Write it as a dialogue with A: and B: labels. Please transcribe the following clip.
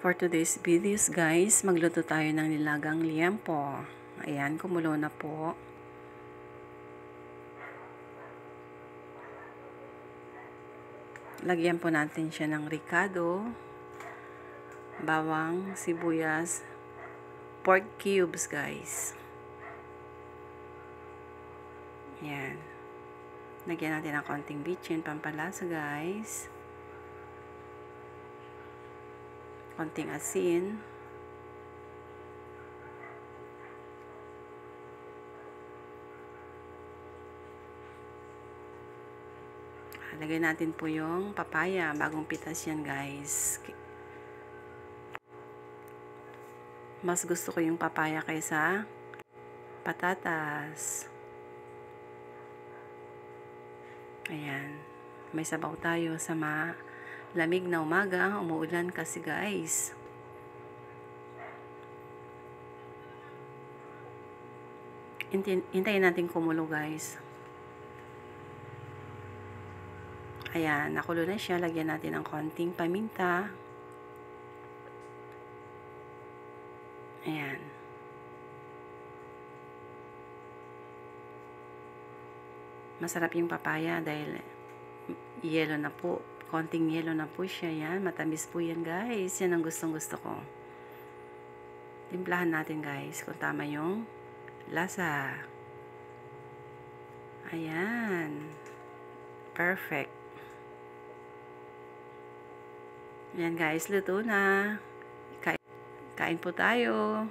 A: For today's videos guys, magluto tayo ng nilagang liempo. Ayan, kumulo na po. Lagyan po natin siya ng ricado, bawang, sibuyas, pork cubes guys. Ayan. Lagyan natin ng konting bitchin, pampalasa guys. Konting asin. Lagay natin po yung papaya, bagong pitas yan guys. Mas gusto ko yung papaya kaysa patatas. Ayan. May sabaw tayo sa malamig na umaga. Umuulan kasi guys. Hintayin natin kumulo guys. Ayan, nakulo na siya. Lagyan natin ng konting paminta. Ayan. Masarap yung papaya dahil yelo na po. Konting yelo na po siya. Yan, matamis po yan guys. Yan ang gustong-gusto ko. Timplahan natin guys kung tama yung lasa. Ayan. Perfect. Ayan guys, luto na. Kain po tayo.